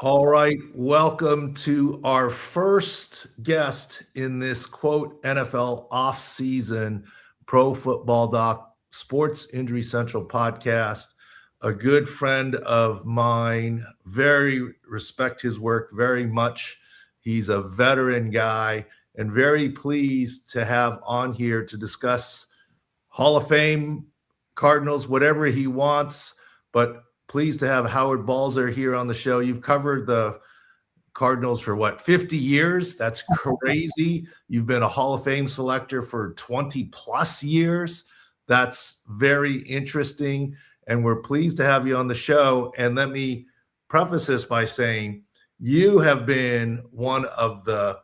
All right, welcome to our first guest in this quote NFL off-season pro football doc sports injury central podcast. A good friend of mine, very respect his work very much. He's a veteran guy and very pleased to have on here to discuss Hall of Fame, Cardinals, whatever he wants, but pleased to have Howard Balzer here on the show. You've covered the Cardinals for what, 50 years? That's crazy. You've been a Hall of Fame selector for 20 plus years. That's very interesting. And we're pleased to have you on the show. And let me preface this by saying you have been one of the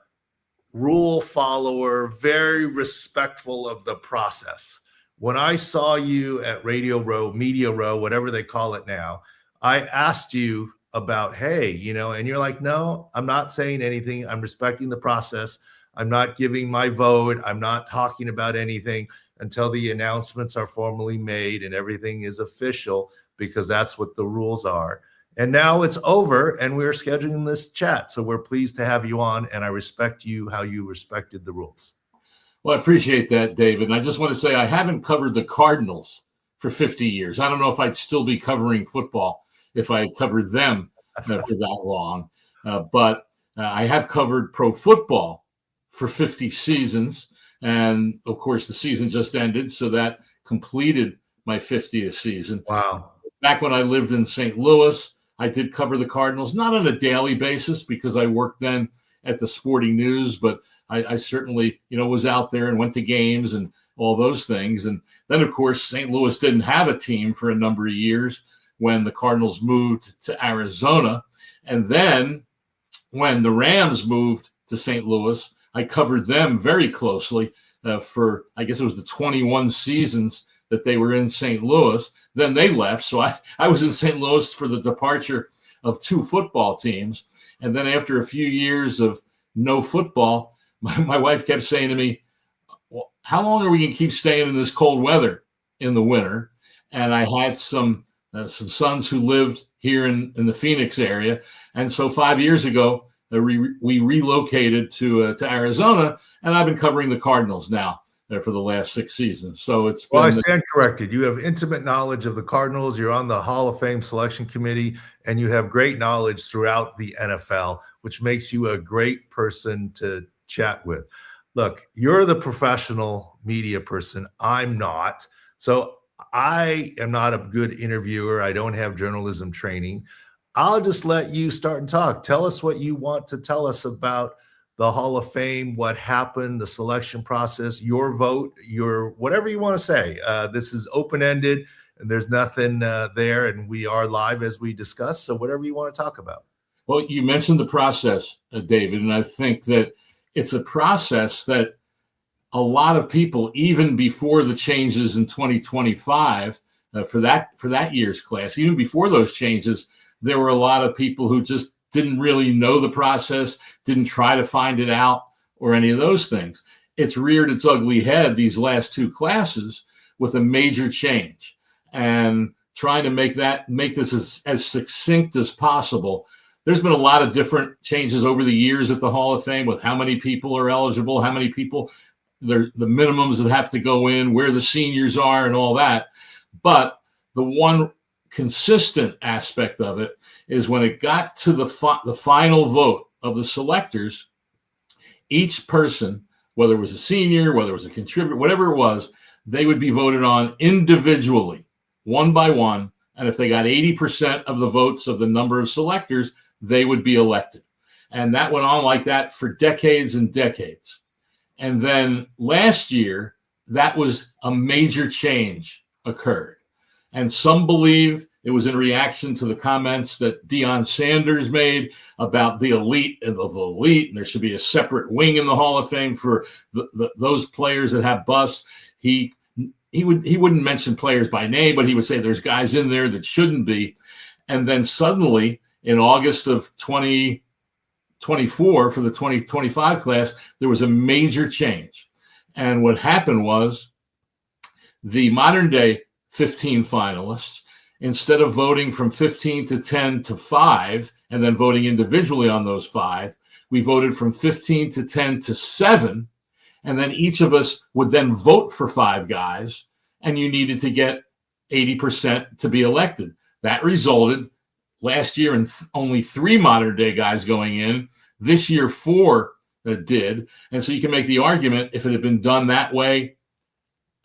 rule follower, very respectful of the process. When I saw you at Radio Row, Media Row, whatever they call it now, I asked you about, hey, and you're like, no, I'm not saying anything. I'm respecting the process. I'm not giving my vote. I'm not talking about anything until the announcements are formally made and everything is official, because that's what the rules are. And now it's over and we're scheduling this chat. So we're pleased to have you on, and I respect you, how you respected the rules. Well, I appreciate that, David. And I just want to say I haven't covered the Cardinals for 50 years. I don't know if I'd still be covering football if I had covered them for that long. But I have covered pro football for 50 seasons. And, of course, the season just ended, so that completed my 50th season. Wow. Back when I lived in St. Louis, I did cover the Cardinals, not on a daily basis because I worked then at the Sporting News, but I certainly, was out there and went to games and all those things. And then, of course, St. Louis didn't have a team for a number of years when the Cardinals moved to Arizona. And then when the Rams moved to St. Louis, I covered them very closely for, I guess it was the 21 seasons that they were in St. Louis. Then they left. So I was in St. Louis for the departure of two football teams. And then after a few years of no football, my wife kept saying to me, well, how long are we going to keep staying in this cold weather in the winter? And I had some sons who lived here in the Phoenix area. And so 5 years ago, we relocated to Arizona, and I've been covering the Cardinals now for the last 6 seasons. So it's been. Well, I stand corrected. You have intimate knowledge of the Cardinals. You're on the Hall of Fame selection committee, and you have great knowledge throughout the NFL, which makes you a great person to chat with. Look, you're the professional media person. I'm not. So I am not a good interviewer. I don't have journalism training. I'll just let you start and talk. Tell us what you want to tell us about the Hall of Fame, what happened, the selection process, your vote, your whatever you want to say. This is open-ended, and there's nothing there, and we are live as we discuss. So whatever you want to talk about. Well, you mentioned the process, David, and I think that it's a process that a lot of people, even before the changes in 2025 for that year's class, even before those changes, there were a lot of people who just didn't really know the process, didn't try to find it out or any of those things. It's reared its ugly head these last two classes with a major change, and trying to make this as succinct as possible. There's been a lot of different changes over the years at the Hall of Fame with how many people are eligible, how many people, the minimums that have to go in, where the seniors are and all that. But the one consistent aspect of it is when it got to the final vote of the selectors, each person, whether it was a senior, whether it was a contributor, whatever it was, they would be voted on individually, one by one. And if they got 80% of the votes of the number of selectors, they would be elected. And that went on like that for decades and decades. And then last year, that was a major change occurred. And some believe it was in reaction to the comments that Deion Sanders made about the elite of the elite, and there should be a separate wing in the Hall of Fame for those players that have busts. He wouldn't mention players by name, but he would say there's guys in there that shouldn't be. And then suddenly, in August of 2024 for the 2025 class, there was a major change. And what happened was the modern day 15 finalists instead of voting from 15 to 10 to 5 and then voting individually on those 5, we voted from 15 to 10 to 7. And then each of us would then vote for 5 guys, and you needed to get 80% to be elected. That resulted last year in only 3 modern day guys going in. This year, 4 did. And so you can make the argument, if it had been done that way,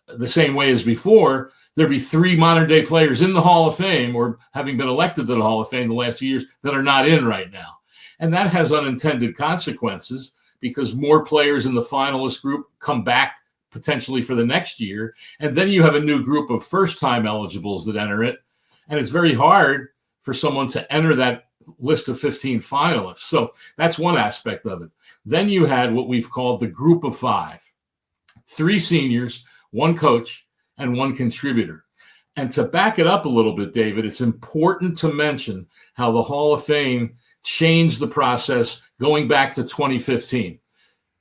the same way as before, there'd be 3 modern day players in the Hall of Fame or having been elected to the Hall of Fame the last few years that are not in right now. And that has unintended consequences because more players in the finalist group come back potentially for the next year. And then you have a new group of first-time eligibles that enter it. And it's very hard for someone to enter that list of 15 finalists. So that's one aspect of it. Then you had what we've called the group of 5, 3 seniors, 1 coach, and 1 contributor. And to back it up a little bit, David, it's important to mention how the Hall of Fame changed the process going back to 2015.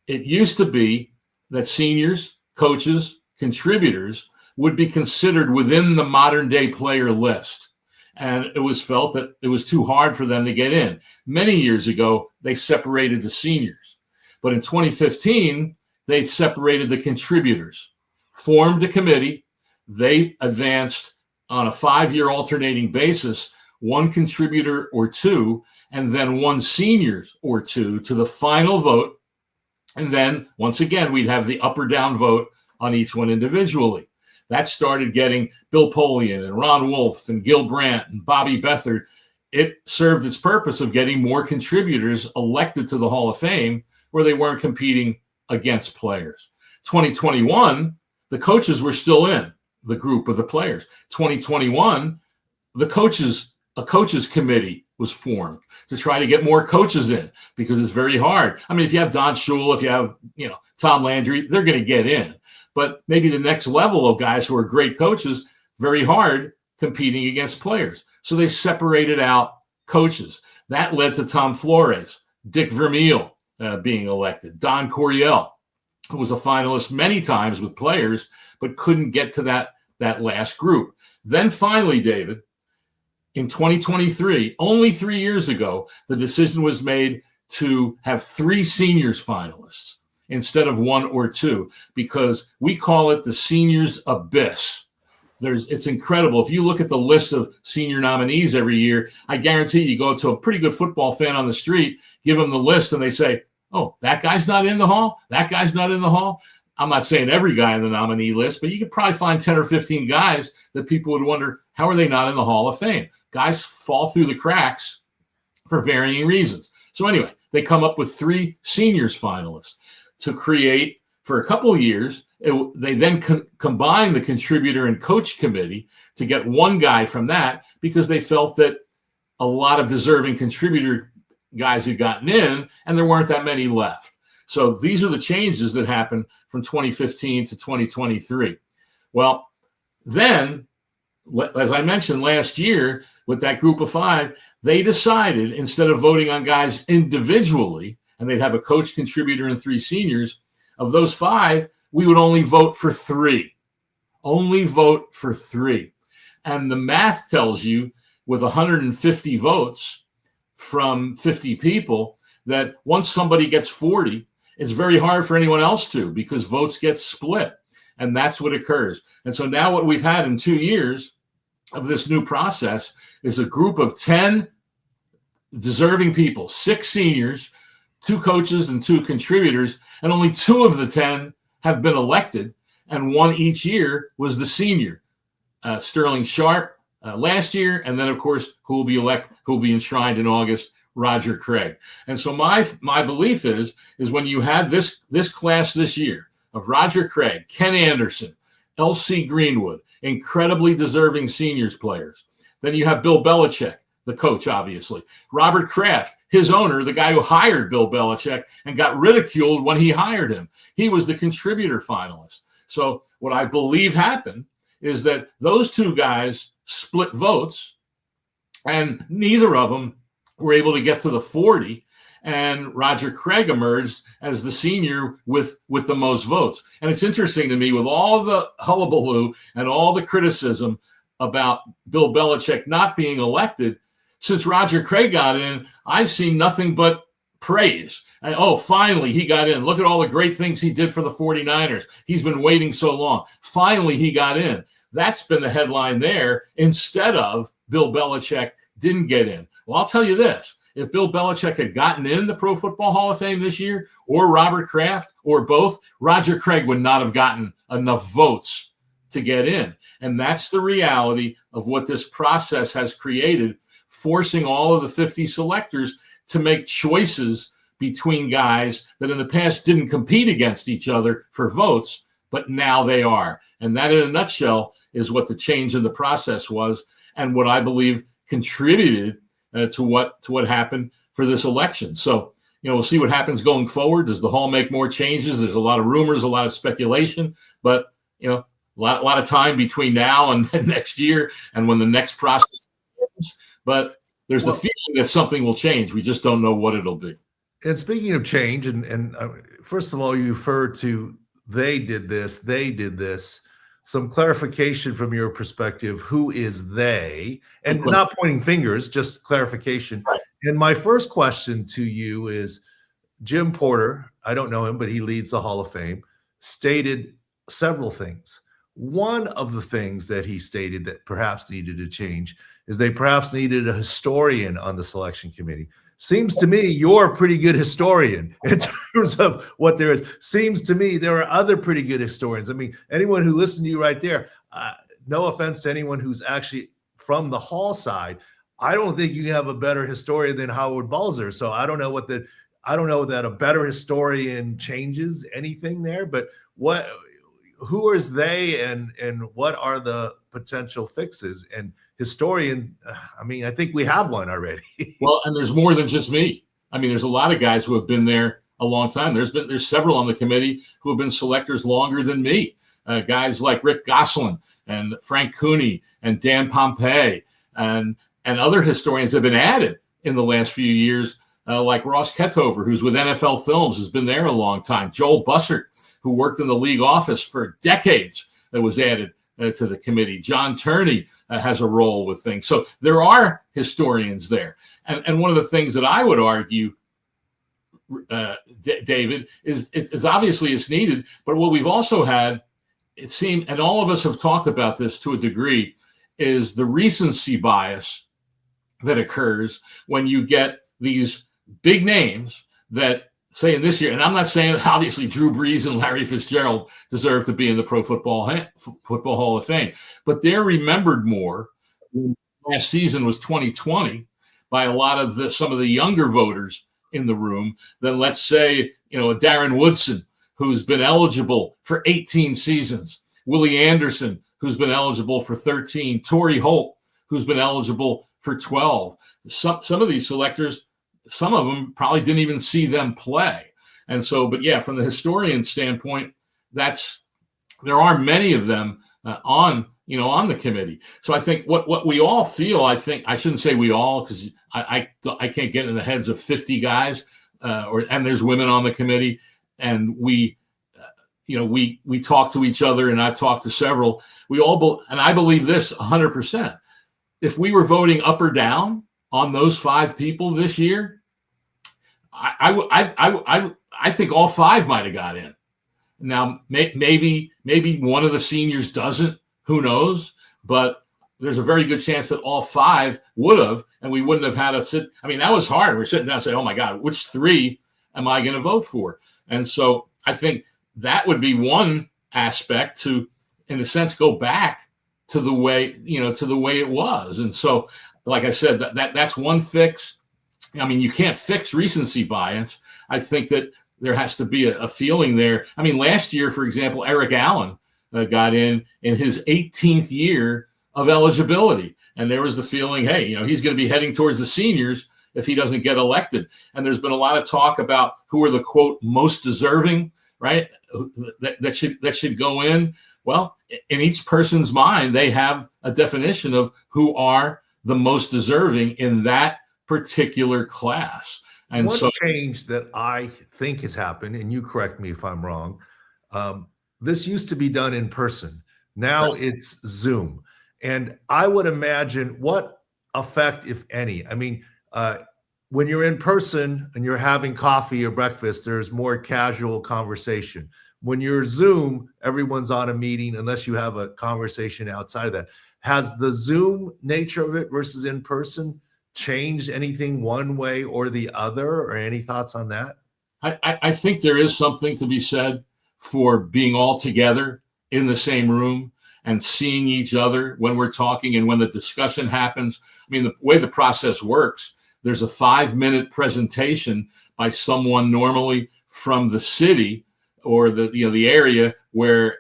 It used to be that seniors, coaches, contributors would be considered within the modern day player list. And it was felt that it was too hard for them to get in. Many years ago, they separated the seniors. But in 2015, they separated the contributors, formed a committee. They advanced on a 5-year alternating basis, 1 contributor or 2, and then 1 senior or 2 to the final vote. And then, once again, we'd have the up or down vote on each one individually. That started getting Bill Polian and Ron Wolf and Gil Brandt and Bobby Beathard. It served its purpose of getting more contributors elected to the Hall of Fame where they weren't competing against players. 2021, the coaches were still in the group of the players. 2021, a coaches committee was formed to try to get more coaches in because it's very hard. I mean, if you have Don Shula, if you have, Tom Landry, they're going to get in. But maybe the next level of guys who are great coaches, very hard competing against players. So they separated out coaches. That led to Tom Flores, Dick Vermeil being elected, Don Coryell, who was a finalist many times with players, but couldn't get to that last group. Then finally, David, in 2023, only 3 years ago, the decision was made to have 3 seniors finalists instead of 1 or 2, because we call it the seniors abyss. It's incredible. If you look at the list of senior nominees every year, I guarantee you go to a pretty good football fan on the street, give them the list, and they say, oh, that guy's not in the Hall? That guy's not in the Hall? I'm not saying every guy in the nominee list, but you could probably find 10 or 15 guys that people would wonder, how are they not in the Hall of Fame? Guys fall through the cracks for varying reasons. So anyway, they come up with 3 seniors finalists to create, for a couple of years, they then combine the contributor and coach committee to get 1 guy from that because they felt that a lot of deserving contributor guys had gotten in and there weren't that many left. So these are the changes that happened from 2015 to 2023. Well, then, as I mentioned last year with that group of 5, they decided instead of voting on guys individually, and they'd have a coach, contributor, and 3 seniors, of those 5, we would only vote for 3. Only vote for 3. And the math tells you with 150 votes from 50 people that once somebody gets 40, it's very hard for anyone else to because votes get split. And that's what occurs. And so now what we've had in 2 years of this new process is a group of 10 deserving people, 6 seniors, 2 coaches, and 2 contributors, and only 2 of the 10 have been elected, and 1 each year was the senior, Sterling Sharp last year, and then of course who will be enshrined in August, Roger Craig. And so my belief is when you had this class this year of Roger Craig, Ken Anderson, L.C. Greenwood, incredibly deserving seniors players. Then you have Bill Belichick, the coach, obviously. Robert Kraft, his owner, the guy who hired Bill Belichick and got ridiculed when he hired him. He was the contributor finalist. So what I believe happened is that those 2 guys split votes, and neither of them were able to get to the 40, and Roger Craig emerged as the senior with the most votes. And it's interesting to me, with all the hullabaloo and all the criticism about Bill Belichick not being elected, since Roger Craig got in, I've seen nothing but praise. And, oh, finally he got in. Look at all the great things he did for the 49ers. He's been waiting so long. Finally he got in. That's been the headline there, instead of Bill Belichick didn't get in. Well, I'll tell you this. If Bill Belichick had gotten in the Pro Football Hall of Fame this year, or Robert Kraft, or both, Roger Craig would not have gotten enough votes to get in. And that's the reality of what this process has created, forcing all of the 50 selectors to make choices between guys that in the past didn't compete against each other for votes, but now they are. And that, in a nutshell, is what the change in the process was, and what I believe contributed to what happened for this election. So, we'll see what happens going forward. Does the Hall make more changes? There's a lot of rumors, a lot of speculation, but a lot of time between now and next year, and when the next process ends. But there's the feeling that something will change. We just don't know what it'll be. And speaking of change, and first of all, you refer to they did this. Some clarification from your perspective. Who is they? And not pointing fingers, just clarification. Right. And my first question to you is, Jim Porter, I don't know him, but he leads the Hall of Fame, stated several things. One of the things that he stated that perhaps needed to change is they perhaps needed a historian on the selection committee. Seems to me you're a pretty good historian in terms of what there is. Seems to me there are other pretty good historians. I mean, anyone who listened to you right there, no offense to anyone who's actually from the Hall side, I don't think you have a better historian than Howard Balzer. So I don't know that a better historian changes anything there, but who is they, and what are the potential fixes? And historian, I think we have one already. Well, and there's more than just me. There's a lot of guys who have been there a long time. There's several on the committee who have been selectors longer than me. Guys like Rick Gosselin and Frank Cooney and Dan Pompei and other historians have been added in the last few years, like Ross Ketover, who's with NFL Films, has been there a long time. Joel Bussert, who worked in the league office for decades, that was added to the committee. John Turney has a role with things. So there are historians there. And one of the things that I would argue, David, is it's obviously it's needed, but what we've also had, it seemed, and all of us have talked about this to a degree, is the recency bias that occurs when you get these big names that, say, in this year, and I'm not saying obviously Drew Brees and Larry Fitzgerald deserve to be in the Pro Football Hall of Fame, but they're remembered more. Last season was 2020 by a lot of some of the younger voters in the room than, let's say, a Darren Woodson, who's been eligible for 18 seasons, Willie Anderson, who's been eligible for 13, Torrey Holt, who's been eligible for 12. Some of these selectors, some of them probably didn't even see them play. And so, but yeah, from the historian standpoint, there are many of them on the committee. So I think what we all feel, I shouldn't say we all, because I can't get in the heads of 50 guys, and there's women on the committee, and we talk to each other, and I've talked to several. And I believe this 100%. If we were voting up or down on those 5 people this year, I think all 5 might have got in. Now, maybe one of the seniors doesn't. Who knows? But there's a very good chance that all 5 would have, and we wouldn't have had to sit. That was hard. We're sitting down and saying, "Oh my God, which 3 am I going to vote for?" And so I think that would be one aspect to, in a sense, go back to the way it was. And so, like I said, that's one fix. You can't fix recency bias. I think that there has to be a feeling there. Last year, for example, Eric Allen got in his 18th year of eligibility. And there was the feeling, hey, he's going to be heading towards the seniors if he doesn't get elected. And there's been a lot of talk about who are the, quote, most deserving, right, that should go in. Well, in each person's mind, they have a definition of who are the most deserving in that particular class. And one change that I think has happened, and you correct me if I'm wrong, this used to be done in person. Now it's Zoom. And I would imagine what effect, if any, I mean, when you're in person and you're having coffee or breakfast, there's more casual conversation. When you're Zoom, everyone's on a meeting unless you have a conversation outside of that. Has the Zoom nature of it versus in person changed anything one way or the other, or any thoughts on that? I think there is something to be said for being all together in the same room and seeing each other when we're talking and when the discussion happens. I mean, the way the process works, there's a 5-minute presentation by someone normally from the city or the area where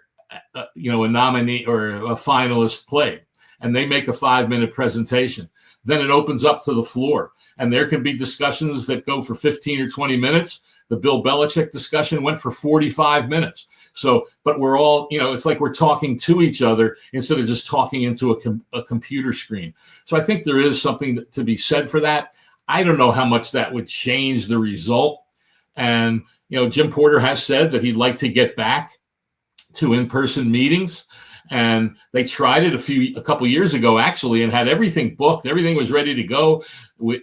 a nominee or a finalist played, and they make a 5-minute presentation. Then it opens up to the floor, and there can be discussions that go for 15 or 20 minutes. The Bill Belichick discussion went for 45 minutes. So, but we're all, it's like we're talking to each other instead of just talking into a computer screen. So I think there is something to be said for that. I don't know how much that would change the result. And, Jim Porter has said that he'd like to get back to in-person meetings. And they tried it a couple years ago, actually, and had everything booked. Everything was ready to go. The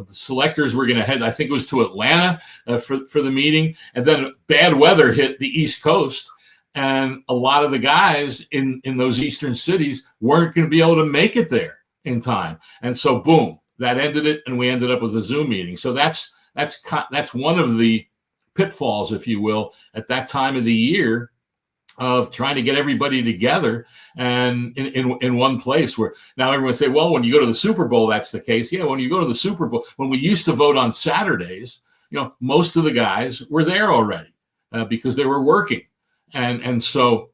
selectors were going to head, I think it was to Atlanta for the meeting. And then bad weather hit the East Coast. And a lot of the guys in those eastern cities weren't going to be able to make it there in time. And so, boom, that ended it. And we ended up with a Zoom meeting. So that's one of the pitfalls, if you will, at that time of the year, of trying to get everybody together and in one place. Where now everyone say, well, when you go to the Super Bowl, that's the case. Yeah, when you go to the Super Bowl, when we used to vote on Saturdays, most of the guys were there already because they were working. And so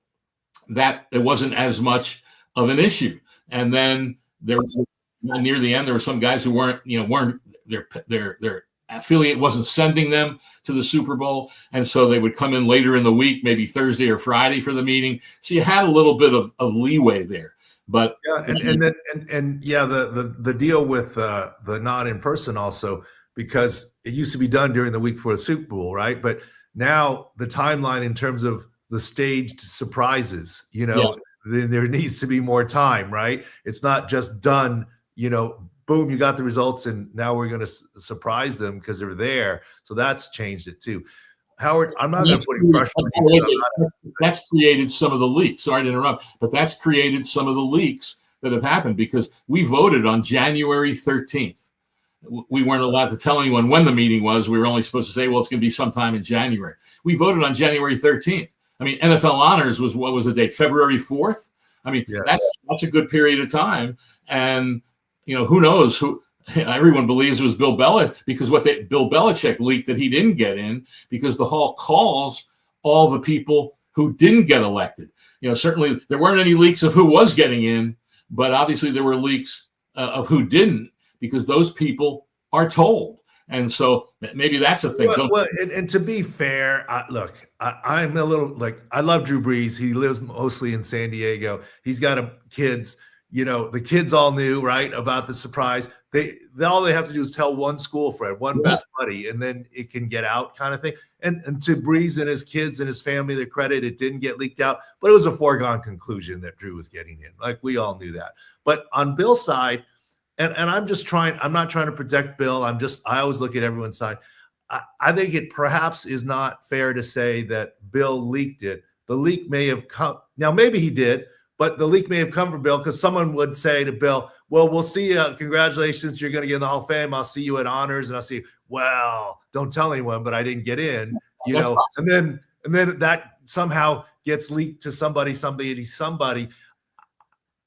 that it wasn't as much of an issue. And then there was, near the end, there were some guys who weren't their affiliate wasn't sending them to the Super Bowl. And so they would come in later in the week, maybe Thursday or Friday for the meeting. So you had a little bit of leeway there. But yeah, the deal with the not in person also, because it used to be done during the week for the Super Bowl, right? But now the timeline in terms of the staged surprises, Yes. then there needs to be more time, right? It's not just done, boom, you got the results, and now we're going to surprise them because they're there. So that's changed it too. Howard, I'm not going to put any pressure on you. That's created some of the leaks. Sorry to interrupt, but that's created some of the leaks that have happened because we voted on January 13th. We weren't allowed to tell anyone when the meeting was. We were only supposed to say, well, it's going to be sometime in January. We voted on January 13th. I mean, NFL Honors was, what was the date? February 4th? I mean, yes. That's a good period of time. And who knows who everyone believes it was Bill Belichick, because Bill Belichick leaked that he didn't get in because the Hall calls all the people who didn't get elected. Certainly there weren't any leaks of who was getting in, but obviously there were leaks of who didn't, because those people are told. And so maybe that's a thing. And to be fair, look, I'm a little I love Drew Brees. He lives mostly in San Diego. He's got kids. The kids all knew, right, about the surprise. All they have to do is tell one school friend, one best buddy, and then it can get out, kind of thing. And to Brees and his kids and his family, their credit, it didn't get leaked out, but it was a foregone conclusion that Drew was getting in. Like, we all knew that. But on Bill's side, and I'm not trying to protect Bill. I always look at everyone's side. I think it perhaps is not fair to say that Bill leaked it. The leak may have come. Now, maybe he did. But the leak may have come from Bill, because someone would say to Bill, well, we'll see you. Congratulations, you're going to get in the Hall of Fame. I'll see you at honors. And I'll see, well, don't tell anyone, but I didn't get in. And then that somehow gets leaked to somebody.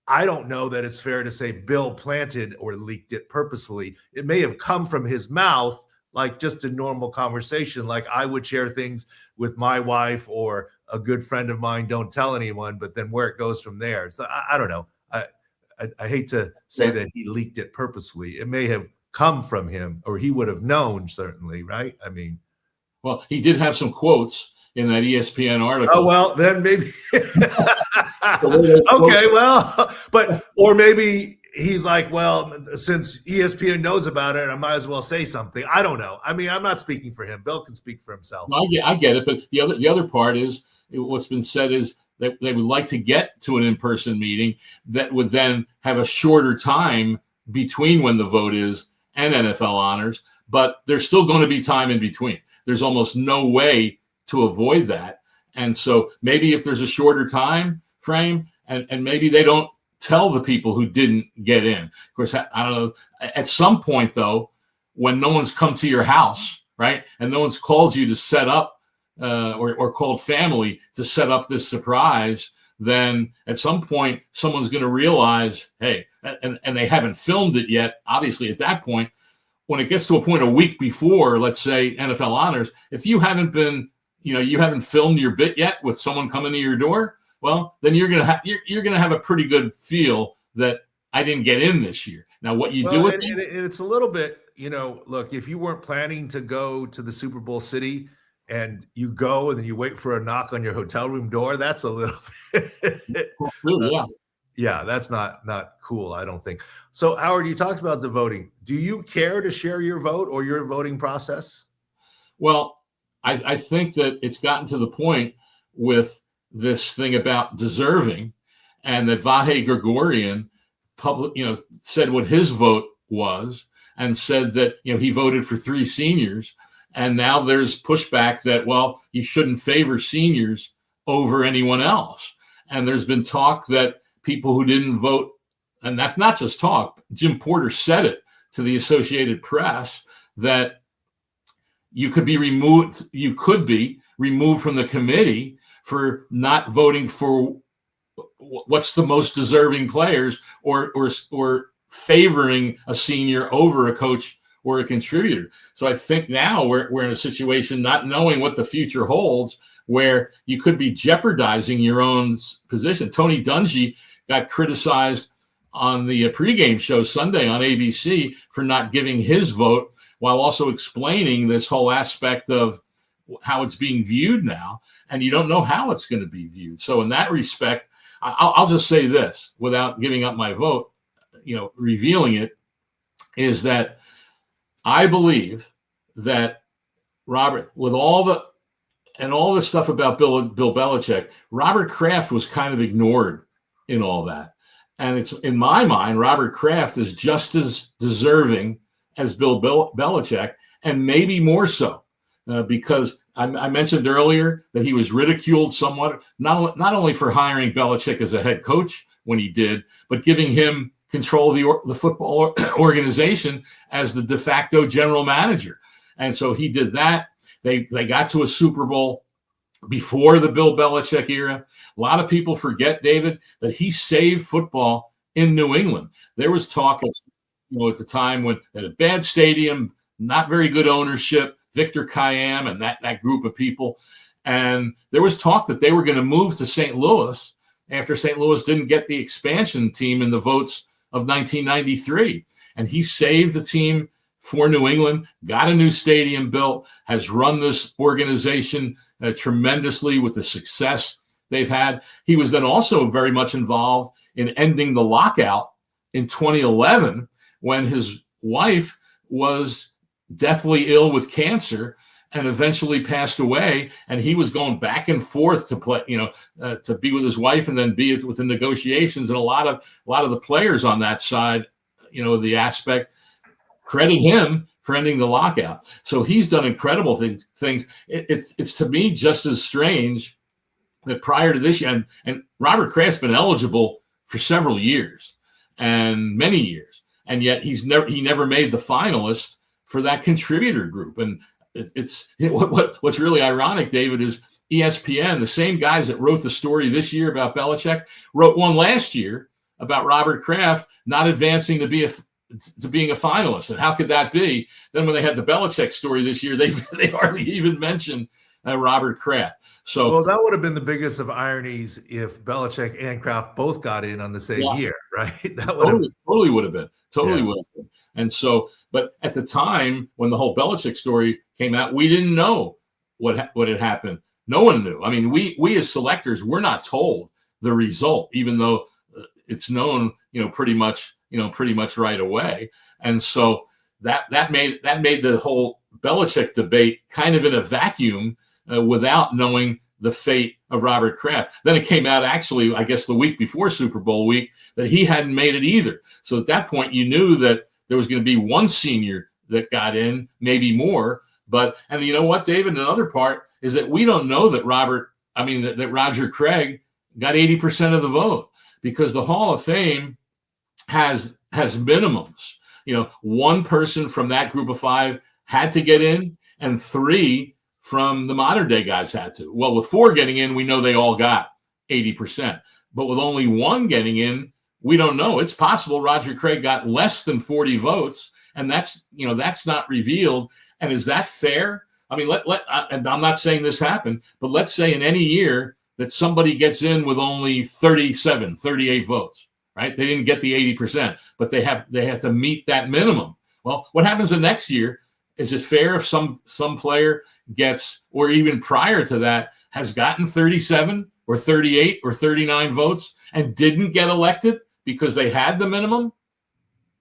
I don't know that it's fair to say Bill planted or leaked it purposefully. It may have come from his mouth, like just a normal conversation. Like I would share things with my wife or a good friend of mine, don't tell anyone, but then where it goes from there. So I don't know. I hate to say that he leaked it purposely. It may have come from him, or he would have known, certainly, right? I mean, well, he did have some quotes in that ESPN article. Oh, well, then maybe. Okay, well, or maybe he's like, well, since ESPN knows about it, I might as well say something. I don't know. I mean, I'm not speaking for him. Bill can speak for himself. No, I get it. But the other part is, what's been said is they would like to get to an in-person meeting that would then have a shorter time between when the vote is and NFL honors, but there's still going to be time in between. There's almost no way to avoid that. And so maybe if there's a shorter time frame and maybe they don't tell the people who didn't get in. Of course, I don't know. At some point, though, when no one's come to your house, right, and no one's called you to set up or called family to set up this surprise, then at some point someone's going to realize, hey, and they haven't filmed it yet. Obviously, at that point, when it gets to a point a week before, let's say NFL honors, if you haven't been, you haven't filmed your bit yet with someone coming to your door, well, then you're gonna have a pretty good feel that I didn't get in this year. Now, what you do with it, it's a little bit, look, if you weren't planning to go to the Super Bowl city and you go and then you wait for a knock on your hotel room door, that's a little bit, yeah, that's not cool, I don't think. So, Howard, you talked about the voting. Do you care to share your vote or your voting process? Well, I think that it's gotten to the point with this thing about deserving, and that Vahe Gregorian said what his vote was, and said that he voted for 3 seniors, and now there's pushback that, well, you shouldn't favor seniors over anyone else. And there's been talk that people who didn't vote, and that's not just talk, Jim Porter said it to the Associated Press, that you could be removed from the committee for not voting for what's the most deserving players, or favoring a senior over a coach or a contributor. So I think now we're in a situation, not knowing what the future holds, where you could be jeopardizing your own position. Tony Dungy got criticized on the pregame show Sunday on ABC for not giving his vote, while also explaining this whole aspect of how it's being viewed now. And you don't know how it's going to be viewed. So in that respect, I'll just say this without giving up my vote, revealing it, is that I believe that Robert, with all the stuff about Bill Belichick, Robert Kraft was kind of ignored in all that. And it's, in my mind, Robert Kraft is just as deserving as Bill Belichick, and maybe more so, because I mentioned earlier that he was ridiculed somewhat, not only for hiring Belichick as a head coach when he did, but giving him control of the football organization as the de facto general manager. And so he did that. They got to a Super Bowl before the Bill Belichick era. A lot of people forget, David, that he saved football in New England. There was talk of, at the time, when they had a bad stadium, not very good ownership, Victor Kiam and that group of people. And there was talk that they were going to move to St. Louis after St. Louis didn't get the expansion team in the votes of 1993. And he saved the team for New England, got a new stadium built, has run this organization tremendously with the success they've had. He was then also very much involved in ending the lockout in 2011, when his wife was deathly ill with cancer and eventually passed away. And he was going back and forth to play, to be with his wife and then be with the negotiations. And a lot of the players on that side, the aspect, credit him for ending the lockout. So he's done incredible things. It's to me just as strange that prior to this year, and Robert Kraft's been eligible for several years and many years, and yet he never made the finalist for that contributor group. And what's really ironic, David, is ESPN, the same guys that wrote the story this year about Belichick, wrote one last year about Robert Kraft not advancing to being a finalist. And how could that be? Then when they had the Belichick story this year, they hardly even mentioned Robert Kraft. So, well, that would have been the biggest of ironies if Belichick and Kraft both got in on the same year, right? That would totally would have been. Totally would have been. And so, but at the time when the whole Belichick story came out, we didn't know what had happened. No one knew. I mean, we as selectors, we're not told the result, even though it's known, pretty much right away. And so that made the whole Belichick debate kind of in a vacuum, without knowing the fate of Robert Kraft. Then it came out actually, I guess the week before Super Bowl week, that he hadn't made it either. So at that point, you knew that there was going to be one senior that got in, maybe more. But, and you know what, David, another part is that we don't know that that Roger Craig got 80% of the vote, because the Hall of Fame has minimums. One person from that group of 5 had to get in, and 3 from the modern day guys had to. Well, with 4 getting in, we know they all got 80%. But with only 1 getting in, we don't know. It's possible Roger Craig got less than 40 votes, and that's not revealed. And is that fair? I mean, and I'm not saying this happened, but let's say in any year that somebody gets in with only 38 votes, right? They didn't get the 80%, but they have to meet that minimum. Well, what happens the next year? Is it fair if some player gets, or even prior to that, has gotten 37 or 38 or 39 votes and didn't get elected because they had the minimum?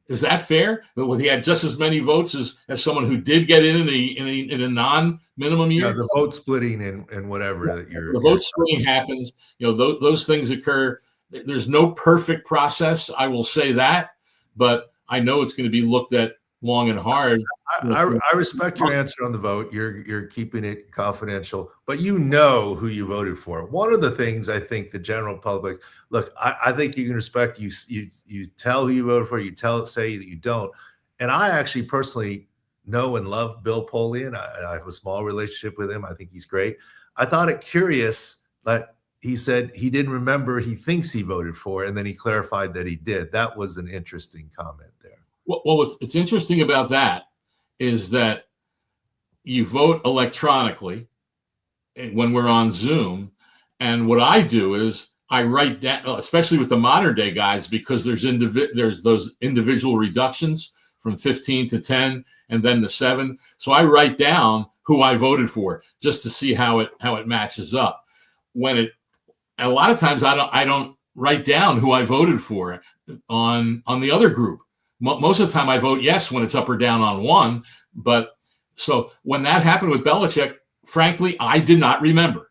Is that fair? But he had just as many votes as someone who did get in a non-minimum year. The vote splitting and whatever that the vote splitting happens. Those things occur. There's no perfect process, I will say that, but I know it's going to be looked at long and hard. I respect your answer on the vote. You're keeping it confidential, but you know who you voted for. One of the things I think the general public, look, I think you can respect, you tell who you voted for, say that you don't. And I actually personally know and love Bill Polian. I have a small relationship with him. I think he's great. I thought it curious that he said he didn't remember he thinks he voted for, and then he clarified that he did. That was an interesting comment there. Well, what's interesting about that is that you vote electronically when we're on Zoom. And what I do is I write down, especially with the modern day guys, because there's those individual reductions from 15 to 10 and then to 7. So I write down who I voted for just to see how it matches up. A lot of times I don't write down who I voted for on the other group. Most of the time I vote yes when it's up or down on one. But so when that happened with Belichick, frankly, I did not remember.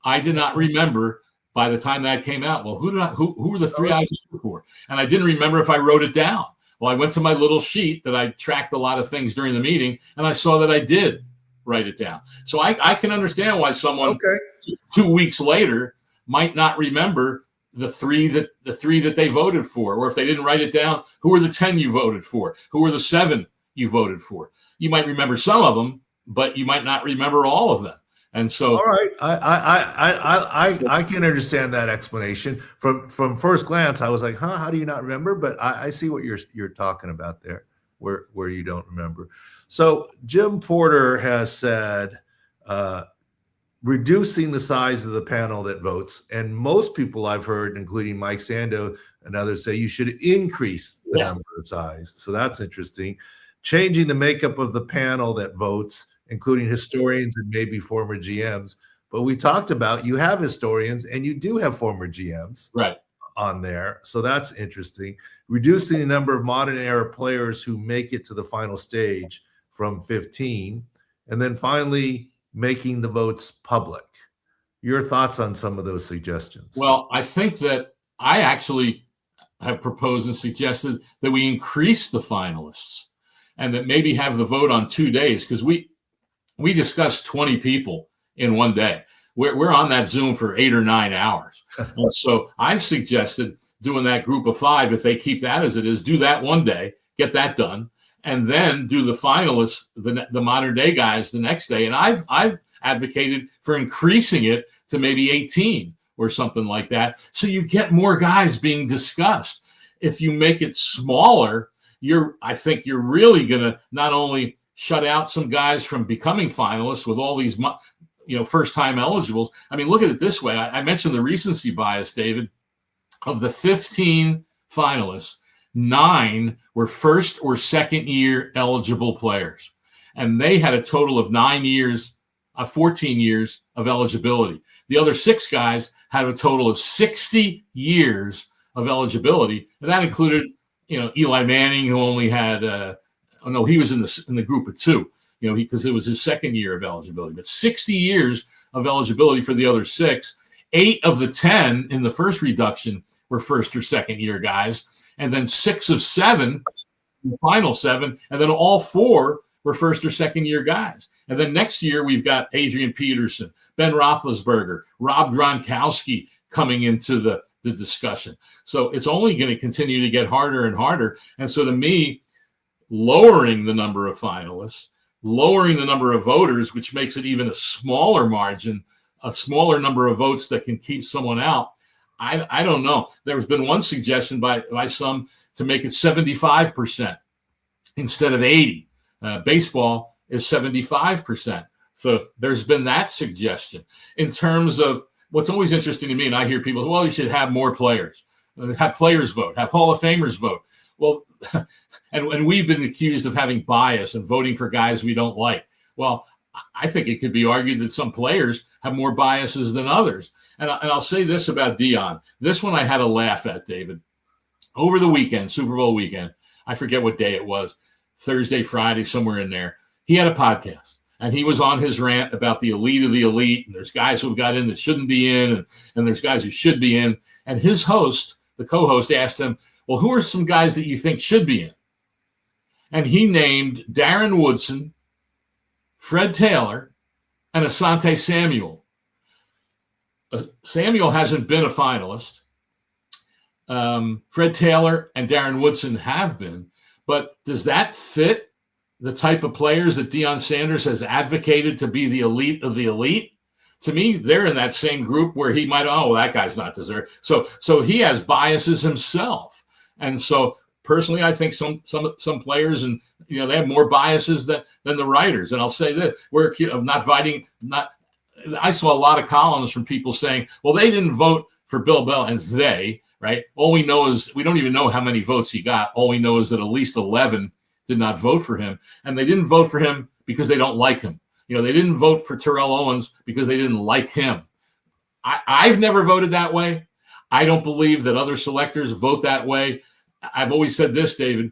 By the time that came out, well, who were the 3 I voted for? And I didn't remember if I wrote it down. Well, I went to my little sheet that I tracked a lot of things during the meeting, and I saw that I did write it down. So I can understand why someone 2 weeks later might not remember the three that they voted for, or if they didn't write it down, who were the 10 you voted for? Who were the 7 you voted for? You might remember some of them, but you might not remember all of them. And so, all right, I can understand that explanation. From first glance, I was like, how do you not remember? But I see what you're talking about there, where you don't remember. So Jim Porter has said, reducing the size of the panel that votes, and most people I've heard, including Mike Sando and others, say you should increase the number of size. So that's interesting. Changing the makeup of the panel that votes, including historians and maybe former GMs. But we talked about, you have historians and you do have former GMs on there. So that's interesting. Reducing the number of modern era players who make it to the final stage from 15. And then finally, making the votes public. Your thoughts on some of those suggestions? Well, I think that I actually have proposed and suggested that we increase the finalists and that maybe have the vote on 2 days, because we discussed 20 people in one day. We're on that Zoom for 8 or 9 hours. And so I've suggested doing that group of 5, if they keep that as it is, do that one day, get that done, and then do the finalists, the modern day guys, the next day. And I've advocated for increasing it to maybe 18 or something like that, so you get more guys being discussed. If you make it smaller, I think you're really going to not only shut out some guys from becoming finalists with all these, first-time eligibles. I mean, look at it this way. I mentioned the recency bias, David. Of the 15 finalists, 9 were first or second year eligible players. And they had a total of 14 years of eligibility. The other 6 guys had a total of 60 years of eligibility. And that included, Eli Manning, who only had, he was in the group of 2, because it was his second year of eligibility. But 60 years of eligibility for the other 6. 8 of the 10 in the first reduction were first or second year guys, and then 6 of 7, the final 7, and then all 4 were first or second year guys. And then next year we've got Adrian Peterson, Ben Roethlisberger, Rob Gronkowski coming into the discussion. So it's only going to continue to get harder and harder. And so to me, lowering the number of finalists, lowering the number of voters, which makes it even a smaller margin, a smaller number of votes that can keep someone out. I don't know. There's been one suggestion by some to make it 75% instead of 80. Baseball is 75%. So there's been that suggestion. In terms of what's always interesting to me, and I hear people, well, you should have more players, have players vote, have Hall of Famers vote. Well, and we've been accused of having bias and voting for guys we don't like. Well, I think it could be argued that some players have more biases than others. And I'll say this about Deion. This one I had a laugh at, David. Over the weekend, Super Bowl weekend, I forget what day it was, Thursday, Friday, somewhere in there, he had a podcast. And he was on his rant about the elite of the elite. And there's guys who got in that shouldn't be in, and there's guys who should be in. And his host, the co-host, asked him, well, who are some guys that you think should be in? And he named Darren Woodson, Fred Taylor, and Asante Samuel. Samuel hasn't been a finalist. Fred Taylor and Darren Woodson have been. But does that fit the type of players that Deion Sanders has advocated to be the elite of the elite? To me, they're in that same group where he might, oh, well, that guy's not deserved. So he has biases himself. And so personally, I think some players, and they have more biases than the writers. And I'll say this: I saw a lot of columns from people saying, well, they didn't vote for Bill Belichick. And it's they, right? All we know is we don't even know how many votes he got. All we know is that at least 11 did not vote for him, and they didn't vote for him because they don't like him. They didn't vote for Terrell Owens because they didn't like him. I've never voted that way. I don't believe that other selectors vote that way. I've always said this, David.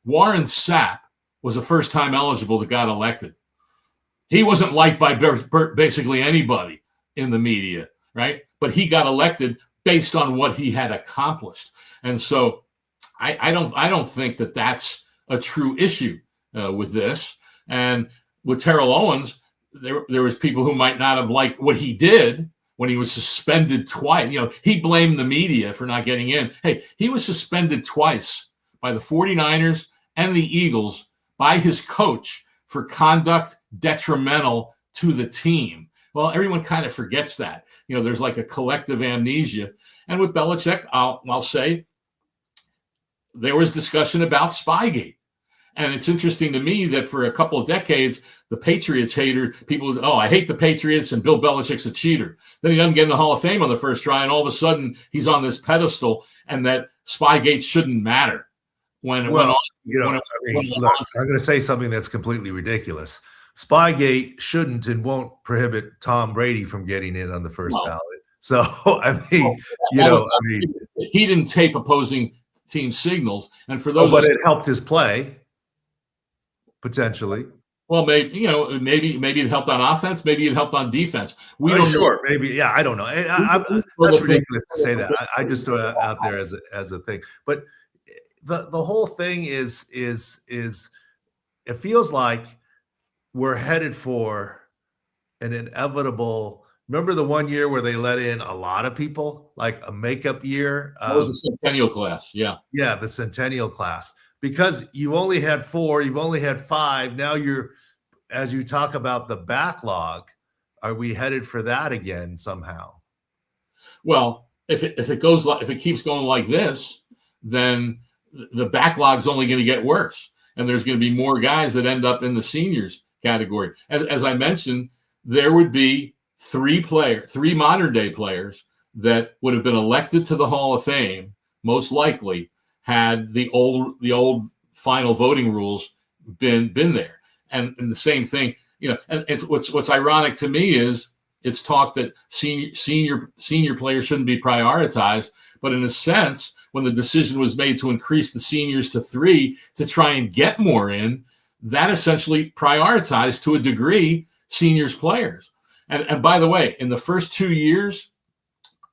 Warren Sapp was a first-time eligible that got elected. He wasn't liked by basically anybody in the media, right? But he got elected based on what he had accomplished. And so I don't think that that's a true issue with this. And with Terrell Owens, there was people who might not have liked what he did when he was suspended twice. He blamed the media for not getting in. Hey, he was suspended twice by the 49ers and the Eagles by his coach for conduct detrimental to the team. Well, everyone kind of forgets that. There's like a collective amnesia. And with Belichick, I'll say there was discussion about Spygate. And it's interesting to me that for a couple of decades, the Patriots people, I hate the Patriots and Bill Belichick's a cheater. Then he doesn't get in the Hall of Fame on the first try, and all of a sudden he's on this pedestal, and that Spygate shouldn't matter. I'm going to say something that's completely ridiculous. Spygate shouldn't and won't prohibit Tom Brady from getting in on the first ballot. So, he didn't tape opposing team signals. And for those, but it helped his play. Potentially. Well, maybe it helped on offense. Maybe it helped on defense. We don't know. Maybe. Yeah, I don't know. That's ridiculous to say that. I just throw it out there as a thing. But the whole thing is it feels like we're headed for an inevitable. Remember the one year where they let in a lot of people, like a makeup year? That was the Centennial class. Yeah. Yeah, the Centennial class. Because you only had 4, you've only had 5. Now as you talk about the backlog, are we headed for that again somehow? Well, if it keeps going like this, then the backlog's only going to get worse, and there's going to be more guys that end up in the seniors category. As I mentioned, there would be 3 modern day players that would have been elected to the Hall of Fame, most likely, had the old final voting rules been there. And the same thing, and it's what's ironic to me is it's talk that senior players shouldn't be prioritized, but in a sense, when the decision was made to increase the seniors to 3 to try and get more in, that essentially prioritized to a degree seniors players. And by the way, in the first 2 years,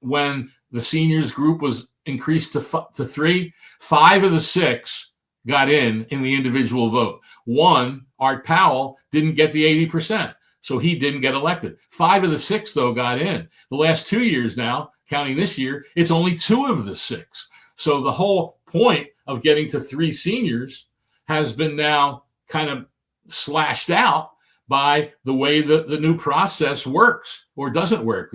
when the seniors group was increased to 3, 5 of the 6 got in the individual vote. One, Art Powell, didn't get the 80%, so he didn't get elected. 5 of the 6, though, got in. The last 2 years now, counting this year, it's only 2 of the 6. So the whole point of getting to 3 seniors has been now kind of slashed out by the way the new process works or doesn't work,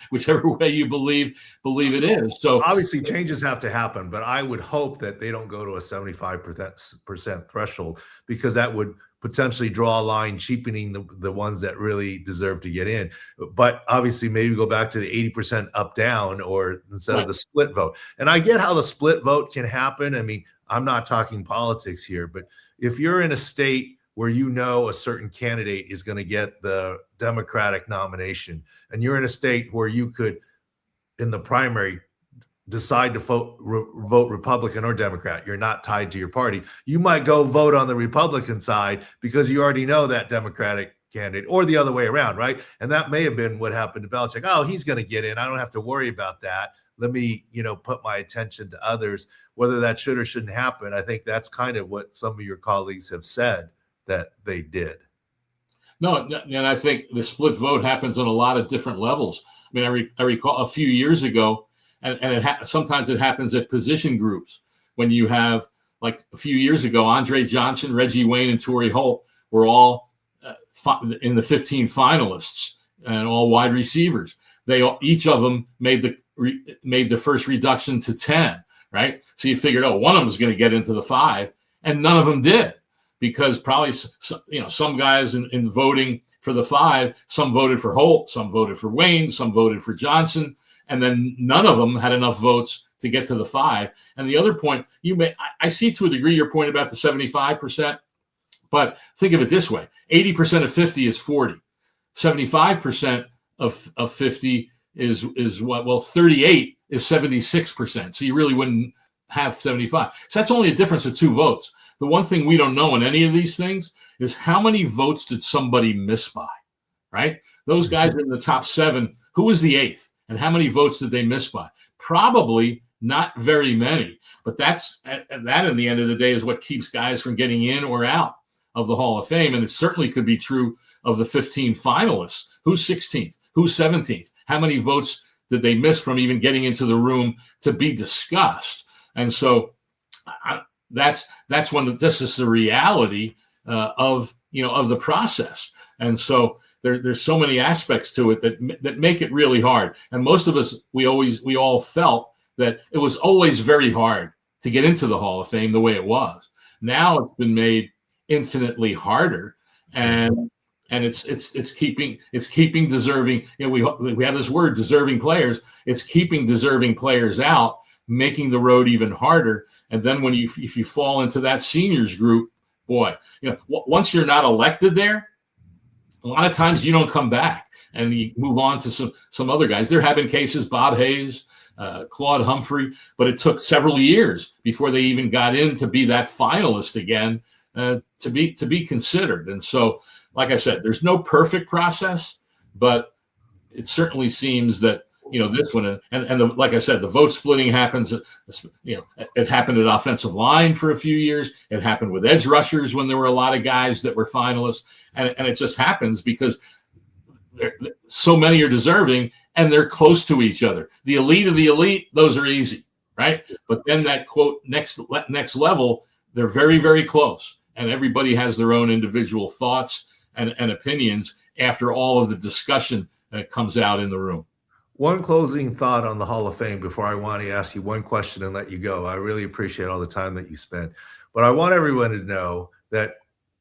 whichever way you believe it is. So obviously changes have to happen, but I would hope that they don't go to a 75% threshold, because that would potentially draw a line, cheapening the ones that really deserve to get in. But obviously maybe go back to the 80% up down, or instead of the split vote. And I get how the split vote can happen. I mean, I'm not talking politics here, but if you're in a state where you know a certain candidate is going to get the Democratic nomination, and you're in a state where you could, in the primary, decide to vote Republican or Democrat, you're not tied to your party, you might go vote on the Republican side because you already know that Democratic candidate, or the other way around, right? And that may have been what happened to Belichick. Oh, he's going to get in. I don't have to worry about that. Let me, put my attention to others. Whether that should or shouldn't happen, I think that's kind of what some of your colleagues have said that they did. No, and I think the split vote happens on a lot of different levels. I mean, I recall a few years ago, and sometimes it happens at position groups, when you have, like a few years ago, Andre Johnson, Reggie Wayne, and Torrey Holt were all in the 15 finalists, and all wide receivers. Each of them made the first reduction to 10, right? So you figured, one of them was going to get into the 5, and none of them did. Because probably, some guys in voting for the 5, some voted for Holt, some voted for Wayne, some voted for Johnson, and then none of them had enough votes to get to the 5. And the other point, I see to a degree your point about the 75%, but think of it this way: 80% of 50 is 40, 75% of 50 is what? Well, 38 is 76%. So you really wouldn't have 75. So that's only a difference of 2 votes. The one thing we don't know in any of these things is how many votes did somebody miss by, right? Those guys in the top 7, who was the 8th, and how many votes did they miss by? Probably not very many, but that in the end of the day is what keeps guys from getting in or out of the Hall of Fame. And it certainly could be true of the 15 finalists. Who's 16th? Who's 17th? How many votes did they miss from even getting into the room to be discussed? And so that's when this is the reality of the process. And so there's so many aspects to it that make it really hard. And most of us, we all felt that it was always very hard to get into the Hall of Fame the way it was. Now it's been made infinitely harder, and it's keeping deserving. We have this word, deserving players. It's keeping deserving players out, making the road even harder. And then if you fall into that seniors group, boy, once you're not elected there, a lot of times you don't come back, and you move on to some other guys. There have been cases, Bob Hayes, Claude Humphrey, but it took several years before they even got in to be that finalist again, to be considered. And so, like I said, there's no perfect process, but it certainly seems that this one, and like I said, the vote splitting happens. It happened at offensive line for a few years. It happened with edge rushers when there were a lot of guys that were finalists, and it just happens because so many are deserving and they're close to each other. The elite of the elite, those are easy, right? But then that quote next level, they're very, very close, and everybody has their own individual thoughts and opinions after all of the discussion that comes out in the room. One closing thought on the Hall of Fame before I want to ask you one question and let you go. I really appreciate all the time that you spent, but I want everyone to know that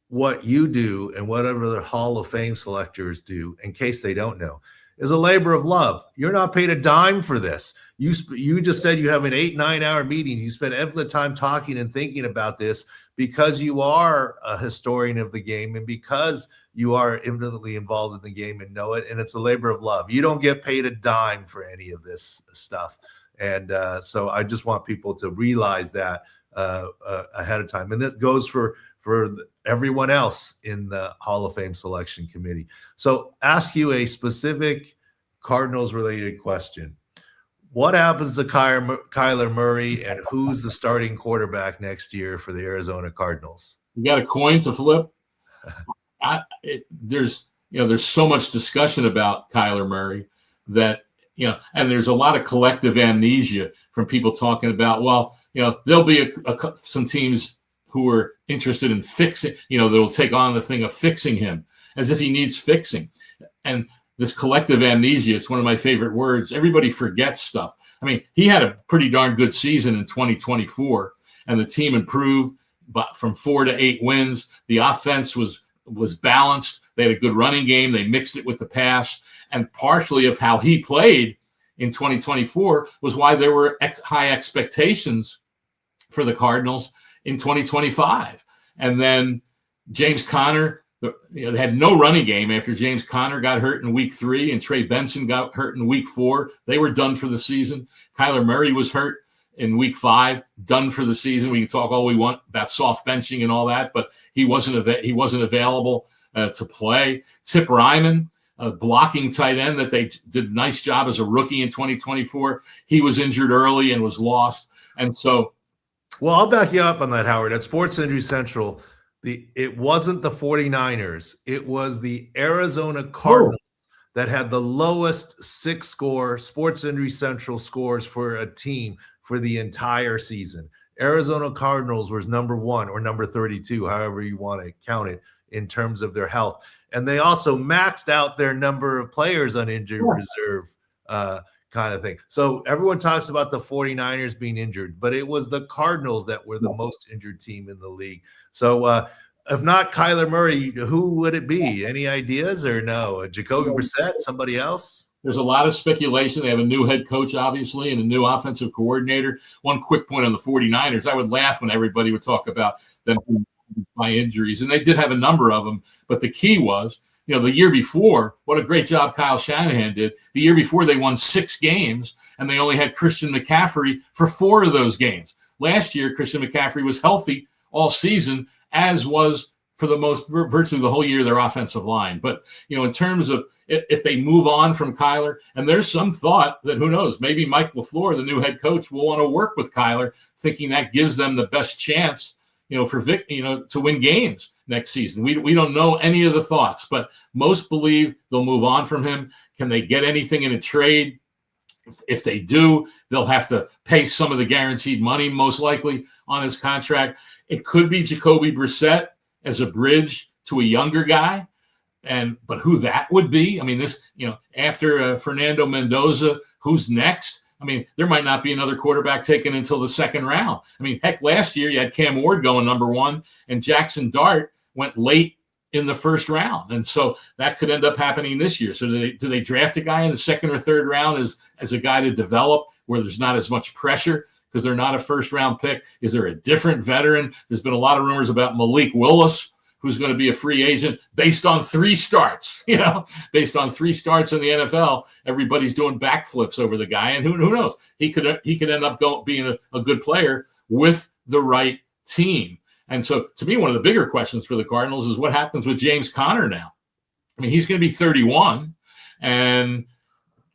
what you do and whatever the Hall of Fame selectors do, in case they don't know, is a labor of love. You're not paid a dime for this. You just said you have an 8-9 hour meeting. You spend every time talking and thinking about this because you are a historian of the game and because you are intimately involved in the game and know it. And it's a labor of love. You don't get paid a dime for any of this stuff. And so I just want people to realize that ahead of time. And that goes for everyone else in the Hall of Fame selection committee. So ask you a specific Cardinals related question. What happens to Kyler Murray, and who's the starting quarterback next year for the Arizona Cardinals? You got a coin to flip? There's so much discussion about Kyler Murray that, and there's a lot of collective amnesia from people talking about, well, there'll be some teams who are interested in fixing, that'll take on the thing of fixing him as if he needs fixing. And this collective amnesia, it's one of my favorite words. Everybody forgets stuff. I mean, he had a pretty darn good season in 2024, and the team improved from 4 to 8 wins. The offense was balanced. They had a good running game. They mixed it with the pass. And partially of how he played in 2024 was why there were high expectations for the Cardinals in 2025. And then James Conner, they had no running game after James Conner got hurt in week 3 and Trey Benson got hurt in week 4. They were done for the season. Kyler Murray was hurt in week 5, done for the season. We can talk all we want about soft benching and all that, but he wasn't available to play. Tip Ryman, a blocking tight end that they did a nice job as a rookie in 2024. He was injured early and was lost. And so, well, I'll back you up on that, Howard. At Sports Injury Central, it wasn't the 49ers. It was the Arizona Cardinals that had the lowest 6-score Sports Injury Central scores for a team for the entire season. Arizona Cardinals was number 1 or number 32, however you want to count it, in terms of their health. And they also maxed out their number of players on injured reserve kind of thing. So everyone talks about the 49ers being injured, but it was the Cardinals that were the most injured team in the league. So if not Kyler Murray, who would it be? Any ideas or no? Jacoby Brissett, somebody else? There's a lot of speculation. They have a new head coach, obviously, and a new offensive coordinator. One quick point on the 49ers. I would laugh when everybody would talk about them by injuries, and they did have a number of them. But the key was, the year before, what a great job Kyle Shanahan did. The year before, they won 6 games, and they only had Christian McCaffrey for 4 of those games. Last year, Christian McCaffrey was healthy all season, as was for the most virtually the whole year their offensive line. But, in terms of if they move on from Kyler, and there's some thought that, who knows, maybe Mike LaFleur, the new head coach, will want to work with Kyler, thinking that gives them the best chance, to win games next season. We don't know any of the thoughts, but most believe they'll move on from him. Can they get anything in a trade? If they do, they'll have to pay some of the guaranteed money, most likely, on his contract. It could be Jacoby Brissett as a bridge to a younger guy, but who that would be? I mean, after Fernando Mendoza, who's next? I mean, there might not be another quarterback taken until the 2nd round. I mean, heck, last year you had Cam Ward going number 1, and Jackson Dart went late in the 1st round. And so that could end up happening this year. So do they draft a guy in the 2nd or 3rd round as a guy to develop where there's not as much pressure because they're not a 1st-round pick? Is there a different veteran? There's been a lot of rumors about Malik Willis, who's going to be a free agent based on 3 starts, based on 3 starts in the NFL. Everybody's doing backflips over the guy. And who knows? He could end up being a good player with the right team. And so to me, one of the bigger questions for the Cardinals is what happens with James Conner now. I mean, he's going to be 31, and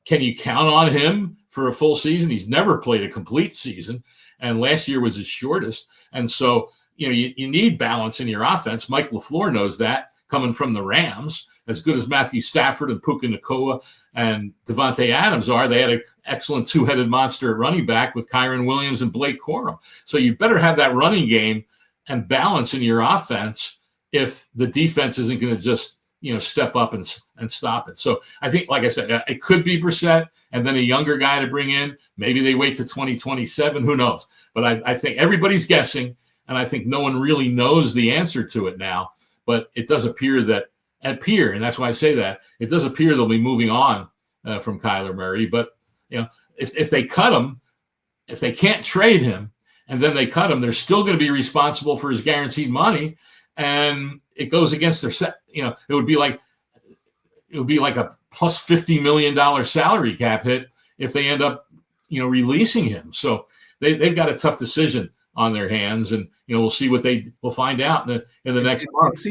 can you count on him for a full season? He's never played a complete season, and last year was his shortest. And so, you need balance in your offense. Mike LaFleur knows that, coming from the Rams. As good as Matthew Stafford and Puka Nacua and Devontae Adams are, they had an excellent 2-headed monster at running back with Kyron Williams and Blake Corum. So you better have that running game and balance in your offense if the defense isn't going to just, step up and stop it. So I think, like I said, it could be Brissett and then a younger guy to bring in. Maybe they wait to 2027. Who knows? But I think everybody's guessing, and I think no one really knows the answer to it now. But it does appear and that's why I say that, it does appear they'll be moving on from Kyler Murray. But, if they cut him, if they can't trade him, and then they cut him, they're still going to be responsible for his guaranteed money. And it goes against their set. It would be like a plus $50 million salary cap hit if they end up, releasing him. So they've got a tough decision on their hands. And, we'll see we'll find out in the next month.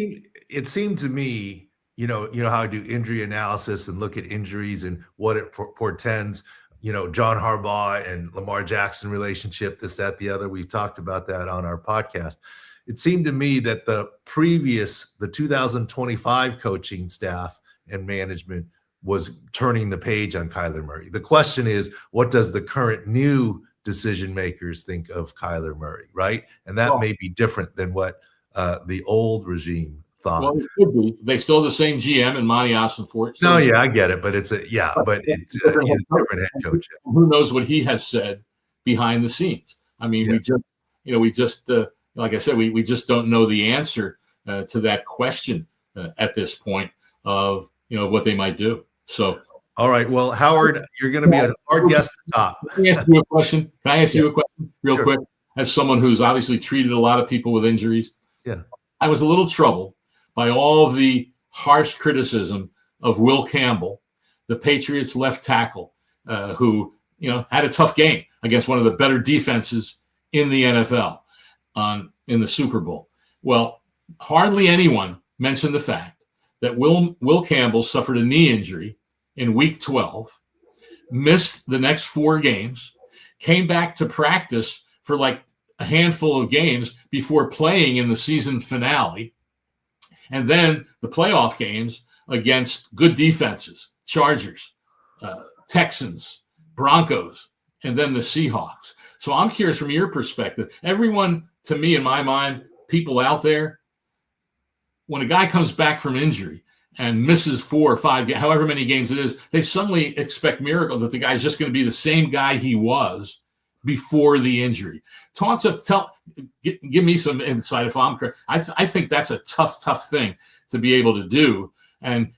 It seemed to me, how I do injury analysis and look at injuries and what it portends. John Harbaugh and Lamar Jackson relationship, this, that, the other. We've talked about that on our podcast. It seemed to me that the 2025 coaching staff and management was turning the page on Kyler Murray. The question is, what does the current new decision makers think of Kyler Murray, right? And that may be different than what the old regime thought. Well, it could be. They still have the same GM and Monty Ossenfort. So I get it, but it's a different head coach. Who knows what he has said behind the scenes? I mean, we just like I said, we just don't know the answer to that question at this point of what they might do. So, all right. Well, Howard, you're going to be a hard guest to top. Can I ask you a question? Real quick? As someone who's obviously treated a lot of people with injuries, I was a little troubled by all the harsh criticism of Will Campbell, the Patriots left tackle, who had a tough game against one of the better defenses in the NFL in the Super Bowl. Well, hardly anyone mentioned the fact that Will Campbell suffered a knee injury in Week 12, missed the next 4 games, came back to practice for like a handful of games before playing in the season finale. And then the playoff games against good defenses, Chargers, Texans, Broncos, and then the Seahawks. So I'm curious from your perspective, everyone, to me, in my mind, people out there, when a guy comes back from injury and misses 4 or 5, however many games it is, they suddenly expect miracle that the guy's just going to be the same guy he was before the injury. Give me some insight if I'm correct. I think that's a tough thing to be able to do. And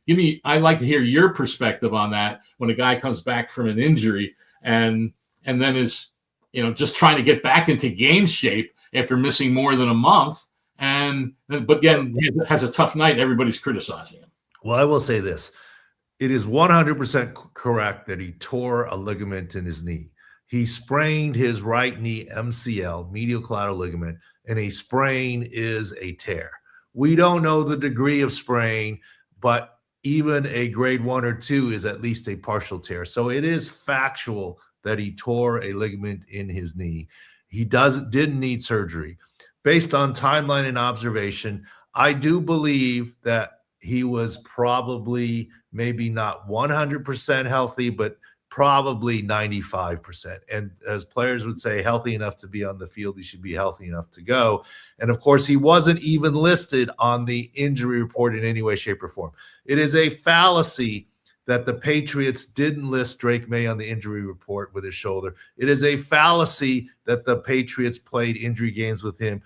I'd like to hear your perspective on that when a guy comes back from an injury and then is, just trying to get back into game shape after missing more than a month. But again, he has a tough night. Everybody's criticizing him. Well, I will say this. It is 100% correct that he tore a ligament in his knee. He sprained his right knee MCL, medial collateral ligament, and a sprain is a tear. We don't know the degree of sprain, but even a grade 1 or 2 is at least a partial tear. So it is factual that he tore a ligament in his knee. He didn't need surgery. Based on timeline and observation, I do believe that he was probably maybe not 100% healthy, but probably 95%. And as players would say, healthy enough to be on the field, he should be healthy enough to go. And of course, he wasn't even listed on the injury report in any way, shape, or form. It is a fallacy that the Patriots didn't list Drake May on the injury report with his shoulder. It is a fallacy that the Patriots played injury games with him.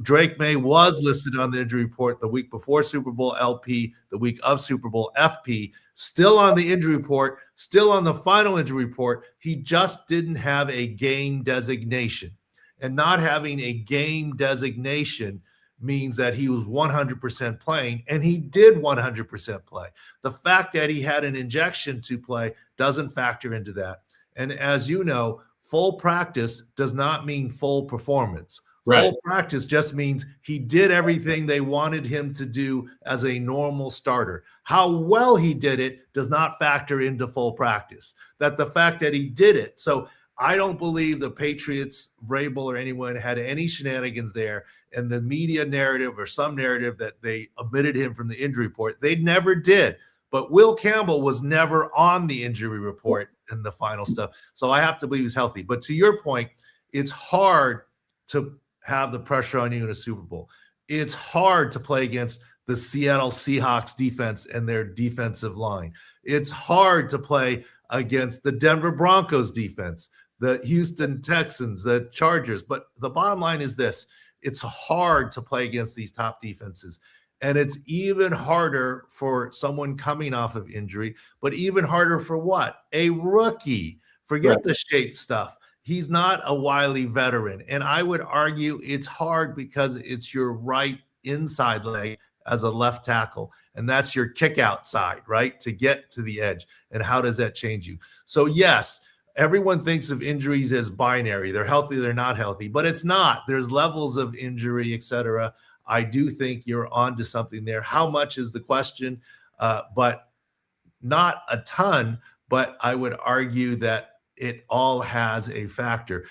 Drake May was listed on the injury report the week before Super Bowl LP, the week of Super Bowl FP, still on the injury report, still on the final injury report. He just didn't have a game designation. And not having a game designation means that he was 100% playing, and he did 100% play. The fact that he had an injection to play doesn't factor into that. And as you know, full practice does not mean full performance. Right. Full practice just means he did everything they wanted him to do as a normal starter. How well he did it does not factor into full practice. That the fact that he did it. So I don't believe the Patriots, Vrabel, or anyone had any shenanigans there. And the media narrative or some narrative that they omitted him from the injury report, they never did. But Will Campbell was never on the injury report in the final stuff. So I have to believe he's healthy. But to your point, it's hard to have the pressure on you in a Super Bowl. It's hard to play against the Seattle Seahawks defense and their defensive line. It's hard to play against the Denver Broncos defense, the Houston Texans, the Chargers. But the bottom line is this. It's hard to play against these top defenses. And it's even harder for someone coming off of injury, but even harder for what? A rookie. Forget the shape stuff. He's not a wily veteran. And I would argue it's hard because it's your right inside leg as a left tackle. And that's your kick out side, right? To get to the edge. And how does that change you? So yes, everyone thinks of injuries as binary. They're healthy, they're not healthy, but it's not. There's levels of injury, etc. I do think you're onto something there. How much is the question? But not a ton, but I would argue that it all has a factor.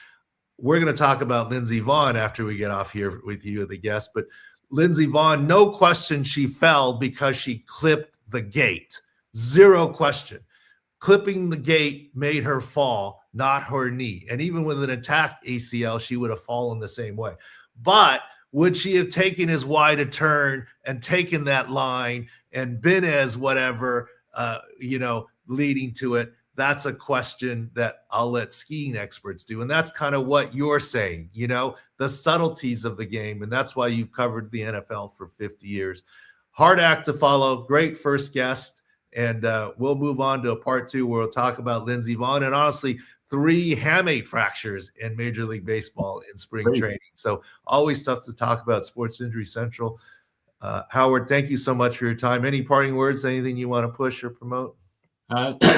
We're going to talk about Lindsey Vonn after we get off here with you, the guest, but Lindsey Vonn, no question she fell because she clipped the gate. Zero question. Clipping the gate made her fall, not her knee. And even with an attacked ACL, she would have fallen the same way. But would she have taken as wide a turn and taken that line and been as whatever, leading to it? That's a question that I'll let skiing experts do. And that's kind of what you're saying, the subtleties of the game. And that's why you've covered the NFL for 50 years. Hard act to follow. Great first guest. And we'll move on to a part 2 where we'll talk about Lindsey Vonn and honestly 3 hamate fractures in Major League Baseball in spring training. So always tough to talk about Sports Injury Central. Howard, thank you so much for your time. Any parting words, anything you want to push or promote?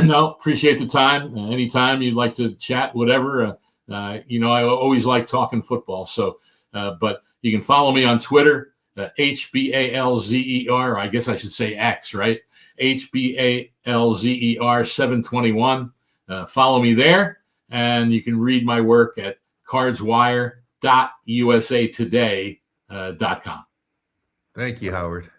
No, appreciate the time. Anytime you'd like to chat, whatever. I always like talking football. So, but you can follow me on Twitter, HBALZER. I guess I should say X, right? HBALZER 721. Follow me there, and you can read my work at cardswire.usatoday.com. Thank you, Howard.